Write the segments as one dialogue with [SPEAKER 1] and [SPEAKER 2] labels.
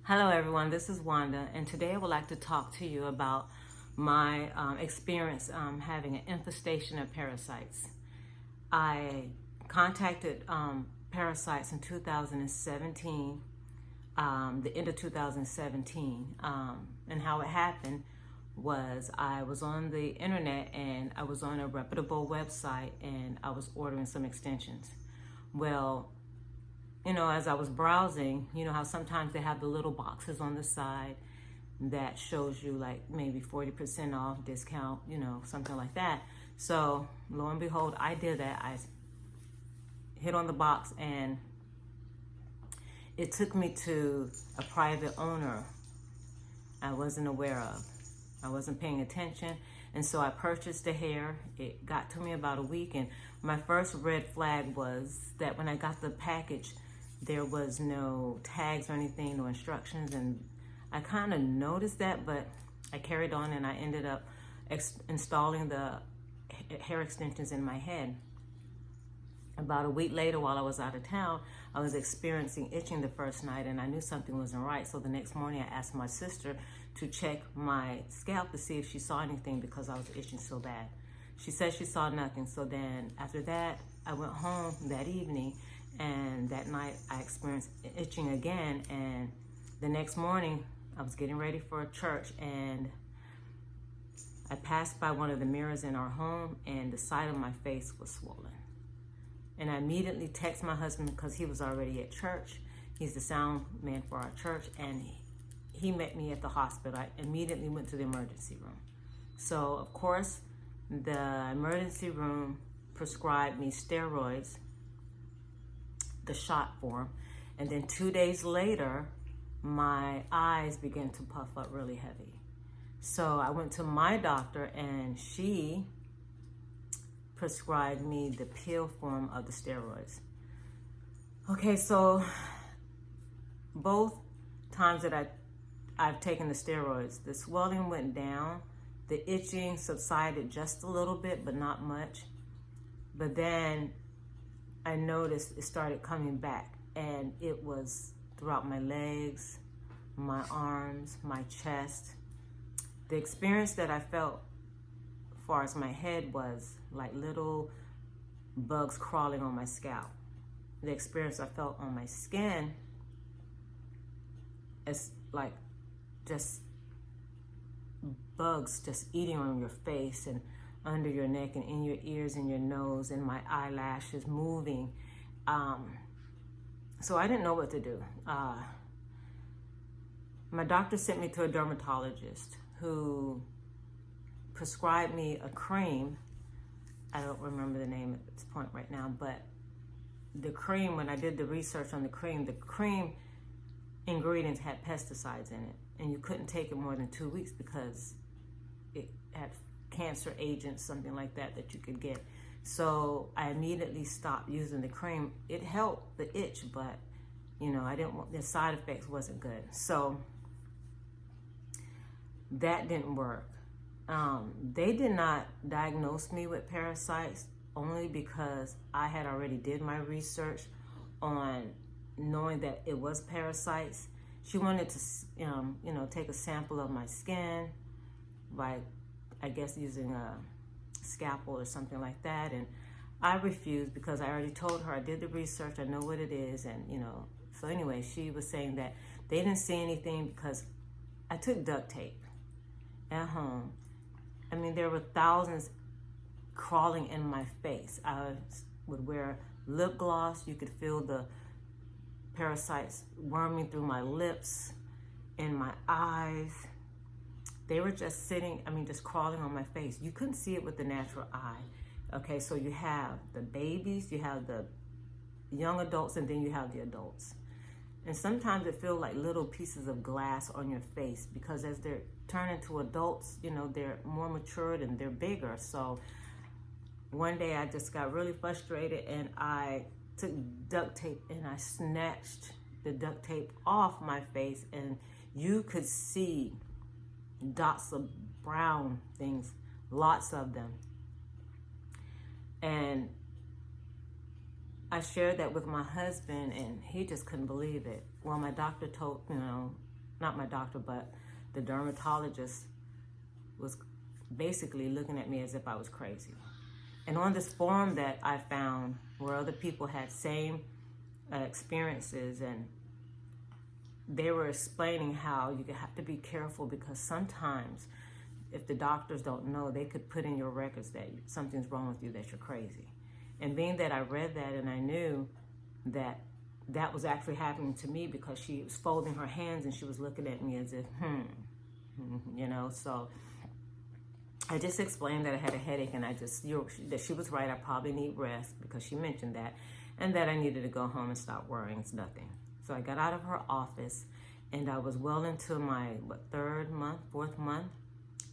[SPEAKER 1] Hello everyone, this is Wanda, and today I would like to talk to you about my experience having an infestation of parasites. I contacted Parasites in 2017, the end of 2017, and how it happened was I was on the internet and I was on a reputable website and I was ordering some extensions. Well, as I was browsing, how sometimes they have the little boxes on the side that shows you like maybe 40% off discount, something like that. So lo and behold, I did that. I hit on the box and it took me to a private owner I wasn't aware of. I wasn't paying attention. And so I purchased the hair. It got to me about a week. And my first red flag was that when I got the package, there was no tags or anything, no instructions, and I kind of noticed that, but I carried on and I ended up installing the hair extensions in my head. About a week later, while I was out of town, I was experiencing itching the first night and I knew something wasn't right. So the next morning I asked my sister to check my scalp to see if she saw anything because I was itching so bad. She said she saw nothing. So then after that, I went home that evening, and that night I experienced itching again. And the next morning I was getting ready for church and I passed by one of the mirrors in our home and the side of my face was swollen. And I immediately texted my husband because he was already at church. He's the sound man for our church, and he met me at the hospital. I immediately went to the emergency room. So of course, the emergency room prescribed me steroids, the shot form, and then 2 days later my eyes began to puff up really heavy. So I went to my doctor and she prescribed me the pill form of the steroids. Okay, so both times that I've taken the steroids, the swelling went down, the itching subsided just a little bit but not much, but then I noticed it started coming back, and it was throughout my legs, my arms, my chest. The experience that I felt as far as my head was like little bugs crawling on my scalp. The experience I felt on my skin is like just bugs just eating on your face and under your neck and in your ears and your nose, and my eyelashes moving. So I didn't know what to do. My doctor sent me to a dermatologist who prescribed me a cream. I don't remember the name at this point right now, but the cream, when I did the research on the cream ingredients had pesticides in it, and you couldn't take it more than 2 weeks because it had cancer agents, something like that you could get. So I immediately stopped using the cream. It helped the itch, but I didn't want, the side effects wasn't good. So that didn't work. They did not diagnose me with parasites only because I had already did my research on knowing that it was parasites. She wanted to, take a sample of my skin by, I guess, using a scalpel or something like that. And I refused because I already told her I did the research, I know what it is. And, so anyway, she was saying that they didn't see anything because I took duct tape at home. I mean, there were thousands crawling in my face. I would wear lip gloss. You could feel the parasites worming through my lips and my eyes. They were just sitting, just crawling on my face. You couldn't see it with the natural eye. Okay, so you have the babies, you have the young adults, and then you have the adults. And sometimes it feels like little pieces of glass on your face because as they're turning to adults, they're more matured and they're bigger. So one day I just got really frustrated and I took duct tape and I snatched the duct tape off my face, and you could see dots of brown things, lots of them. And I shared that with my husband and he just couldn't believe it. Well, my doctor told, not my doctor, but the dermatologist was basically looking at me as if I was crazy. And on this forum that I found where other people had same experiences, and they were explaining how you have to be careful because sometimes if the doctors don't know, they could put in your records that something's wrong with you, that you're crazy. And being that I read that and I knew that that was actually happening to me because she was folding her hands and she was looking at me as if, so I just explained that I had a headache and that she was right. I probably need rest because she mentioned that, and that I needed to go home and stop worrying. It's nothing. So I got out of her office and I was well into my, fourth month,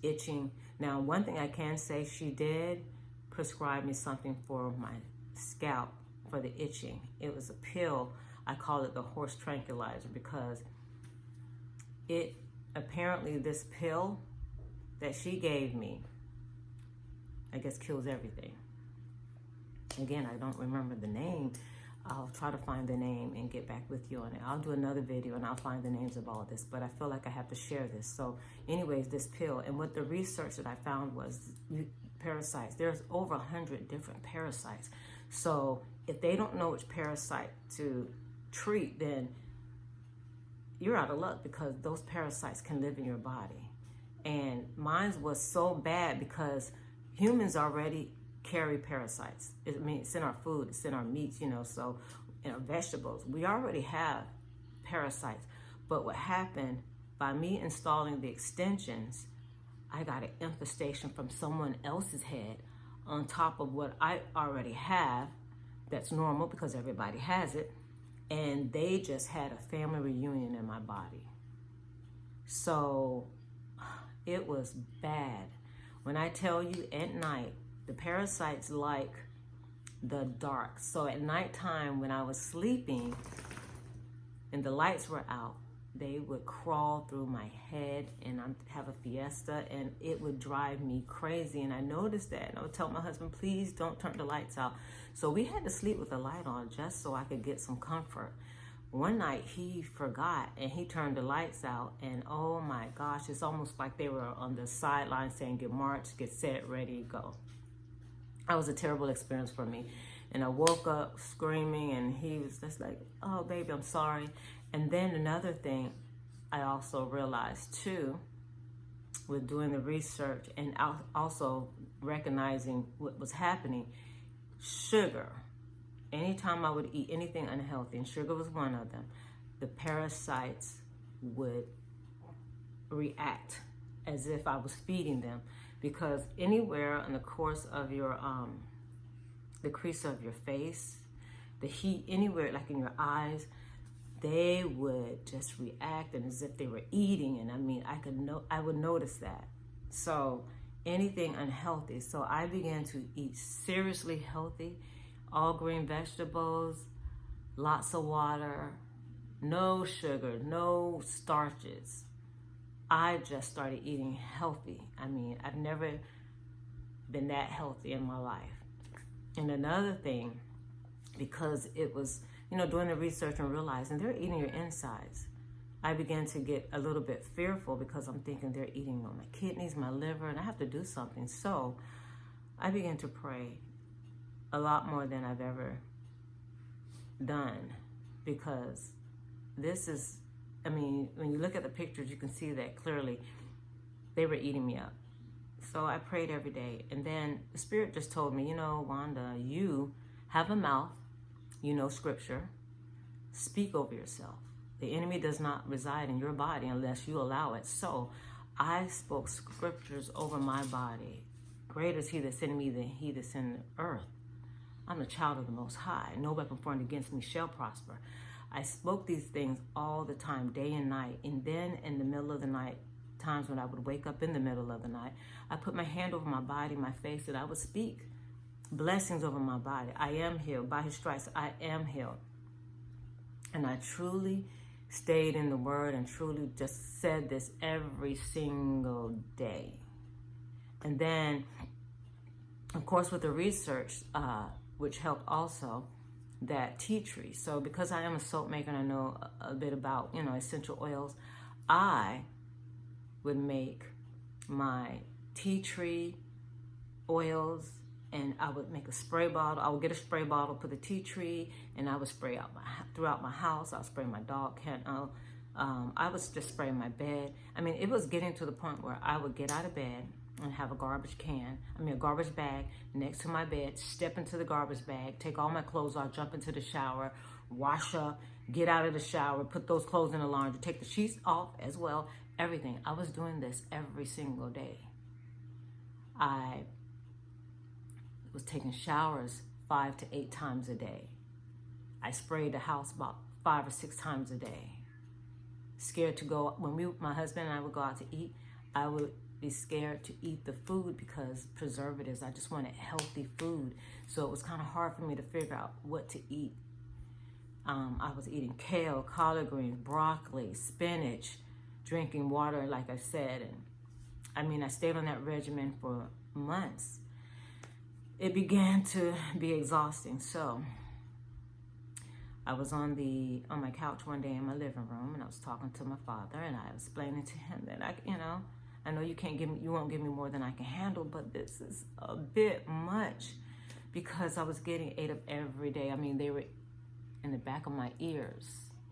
[SPEAKER 1] itching. Now, one thing I can say, she did prescribe me something for my scalp for the itching. It was a pill. I call it the horse tranquilizer because apparently this pill that she gave me, I guess, kills everything. Again, I don't remember the name. I'll try to find the name and get back with you on it. I'll do another video and I'll find the names of all this, but I feel like I have to share this. So anyways, this pill, and what the research that I found was parasites. There's over 100 different parasites. So if they don't know which parasite to treat, then you're out of luck because those parasites can live in your body. And mine was so bad because humans already carry parasites. It's in our food, it's in our meats, so in our vegetables. We already have parasites. But what happened, by me installing the extensions, I got an infestation from someone else's head on top of what I already have. That's normal because everybody has it. And they just had a family reunion in my body. So it was bad. When I tell you, at night, the parasites like the dark. So at nighttime when I was sleeping and the lights were out, they would crawl through my head and I'd have a fiesta and it would drive me crazy. And I noticed that and I would tell my husband, please don't turn the lights out. So we had to sleep with the light on just so I could get some comfort. One night he forgot and he turned the lights out and oh my gosh, it's almost like they were on the sideline saying, get marched, get set, ready, go. That was a terrible experience for me. And I woke up screaming and he was just like, oh baby, I'm sorry. And then another thing I also realized too, with doing the research and also recognizing what was happening, sugar. Anytime I would eat anything unhealthy, and sugar was one of them, the parasites would react as if I was feeding them. Because anywhere in the course of your, the crease of your face, the heat, anywhere like in your eyes, they would just react and as if they were eating. And I would notice that. So anything unhealthy. So I began to eat seriously healthy, all green vegetables, lots of water, no sugar, no starches. I just started eating healthy. I've never been that healthy in my life. And another thing, because it was, doing the research and realizing they're eating your insides, I began to get a little bit fearful because I'm thinking they're eating on my kidneys, my liver, and I have to do something. So I began to pray a lot more than I've ever done because this is, when you look at the pictures, you can see that clearly they were eating me up. So I prayed every day. And then the Spirit just told me, Wanda, you have a mouth, you know scripture, speak over yourself. The enemy does not reside in your body unless you allow it. So I spoke scriptures over my body. Greater is he that's in me than he that's in the earth. I'm a child of the Most High. No weapon formed against me shall prosper. I spoke these things all the time, day and night. And then in the middle of the night, times when I would wake up in the middle of the night, I put my hand over my body, my face, and I would speak blessings over my body. I am healed. By his stripes, I am healed. And I truly stayed in the word and truly just said this every single day. And then, of course, with the research, which helped also, that tea tree. So because I am a soap maker and I know a bit about, essential oils, I would make my tea tree oils, and I would make a spray bottle. I would get a spray bottle, put the tea tree, and I would spray out throughout my house. I would spray my dog kennel. I was just spraying my bed. I mean, it was getting to the point where I would get out of bed and have a garbage bag next to my bed, step into the garbage bag, take all my clothes off, jump into the shower, wash up, get out of the shower, put those clothes in the laundry, take the sheets off as well, everything. I was doing this every single day. I was taking showers 5 to 8 times a day. I sprayed the house about 5 or 6 times a day. Scared to go, when my husband and I would go out to eat, I would be scared to eat the food because preservatives. I just wanted healthy food. So it was kind of hard for me to figure out what to eat. I was eating kale, collard greens, broccoli, spinach, drinking water, like I said. And I mean, I stayed on that regimen for months. It began to be exhausting. So I was on my couch one day in my living room, and I was talking to my father, and I was explaining to him that I know you won't give me more than I can handle, but this is a bit much, because I was getting ate up every day. I mean, they were in the back of my ears,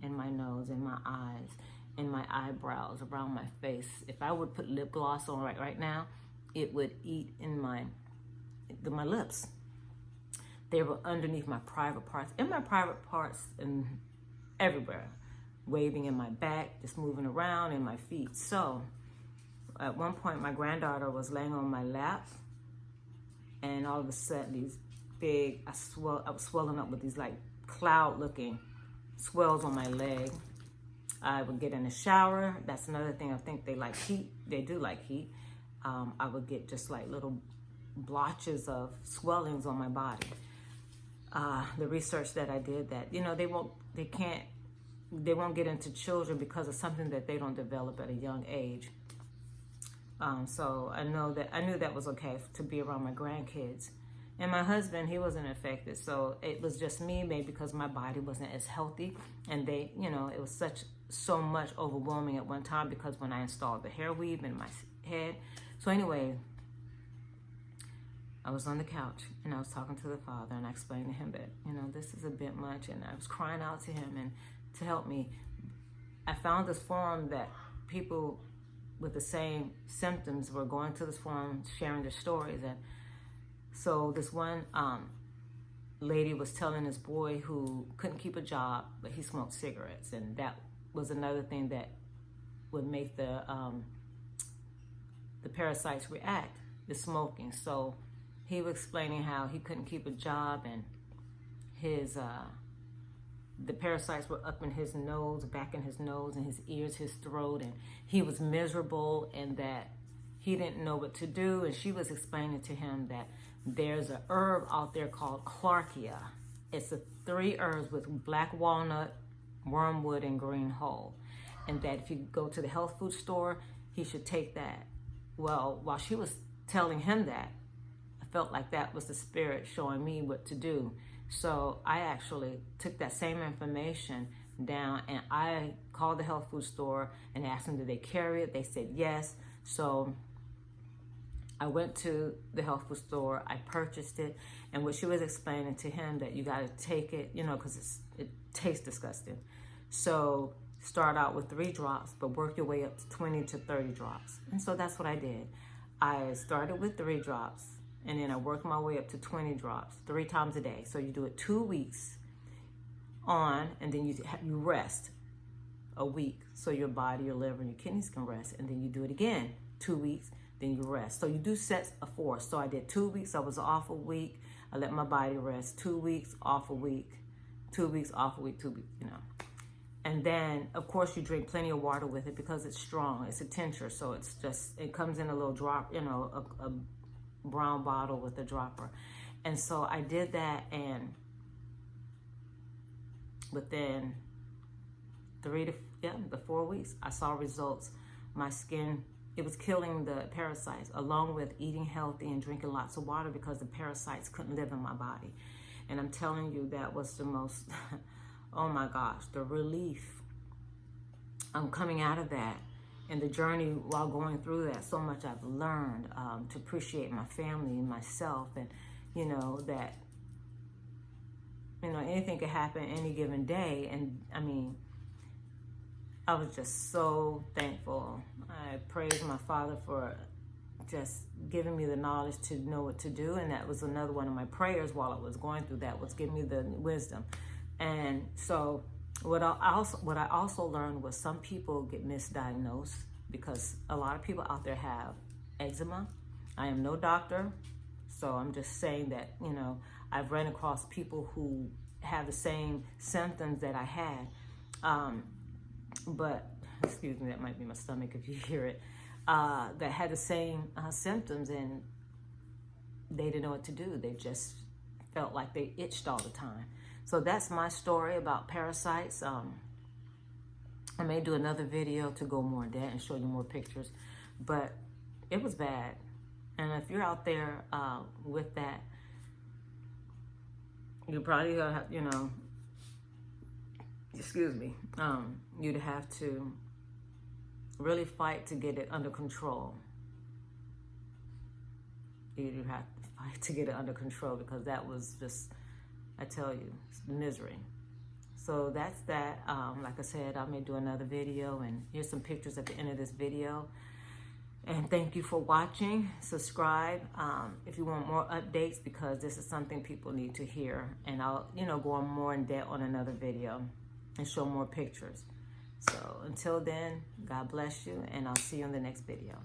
[SPEAKER 1] in my nose, in my eyes, in my eyebrows, around my face. If I would put lip gloss on right now, it would eat in my lips. They were underneath my private parts, and everywhere, waving in my back, just moving around in my feet. So at one point, my granddaughter was laying on my lap, and all of a sudden, these big, I was swelling up with these like cloud-looking swells on my leg. I would get in the shower. That's another thing. I think they like heat. They do like heat. I would get just like little blotches of swellings on my body. The research that I did, that they won't get into children because of something that they don't develop at a young age. So I knew that was okay to be around my grandkids. And my husband, he wasn't affected. So it was just me, maybe because my body wasn't as healthy, and it was so much overwhelming at one time, because when I installed the hair weave in my head. So anyway, I was on the couch, and I was talking to the father, and I explained to him that, this is a bit much, and I was crying out to him and to help me. I found this forum that people with the same symptoms were going to this forum, sharing their stories. And so this one lady was telling this boy who couldn't keep a job, but he smoked cigarettes, and that was another thing that would make the parasites react, the smoking. So he was explaining how he couldn't keep a job, and the parasites were up in his nose, back in his nose, and his ears, his throat, and he was miserable, and that he didn't know what to do. And she was explaining to him that there's a herb out there called Clarkia. It's 3 herbs with black walnut, wormwood, and green hull, and that if you go to the health food store, he should take that. Well, while she was telling him that, I felt like that was the spirit showing me what to do. So I actually took that same information down, and I called the health food store and asked them, did they carry it? They said yes. So I went to the health food store, I purchased it, and what she was explaining to him, that you got to take it, because it tastes disgusting. So start out with 3 drops, but work your way up to 20 to 30 drops. And so that's what I did. I started with 3 drops, and then I worked my way up to 20 drops 3 times a day. So you do it 2 weeks on, and then you rest a week, so your body, your liver, and your kidneys can rest. And then you do it again 2 weeks, then you rest. So you do sets of 4. So I did 2 weeks. I was off a week. I let my body rest. 2 weeks, off a week. 2 weeks, off a week. 2 weeks, And then, of course, you drink plenty of water with it, because it's strong. It's a tincture, so it comes in a little drop, a brown bottle with a dropper. And so I did that, and within 3 to 4 weeks, I saw results. My skin, it was killing the parasites, along with eating healthy and drinking lots of water, because the parasites couldn't live in my body. And I'm telling you, that was the most, oh my gosh, the relief I'm coming out of that. And the journey while going through that, so much I've learned to appreciate my family and myself, and that anything could happen any given day. And I mean, I was just so thankful. I praise my Father for just giving me the knowledge to know what to do, and that was another one of my prayers while I was going through that, was give me the wisdom. And so what I also learned was some people get misdiagnosed, because a lot of people out there have eczema. I am no doctor, so I'm just saying that I've run across people who have the same symptoms that I had, but excuse me, that might be my stomach if you hear it, that had the same symptoms, and they didn't know what to do. They just felt like they itched all the time. So that's my story about parasites. I may do another video to go more in depth and show you more pictures, but it was bad. And if you're out there with that, you're probably gonna have, excuse me, you'd have to really fight to get it under control. You'd have to fight to get it under control, because that was just, I tell you, misery. So that's that. Like I said, I may do another video, and here's some pictures at the end of this video. And thank you for watching. Subscribe if you want more updates, because this is something people need to hear. And I'll, go on more in depth on another video and show more pictures. So until then, God bless you, and I'll see you in the next video.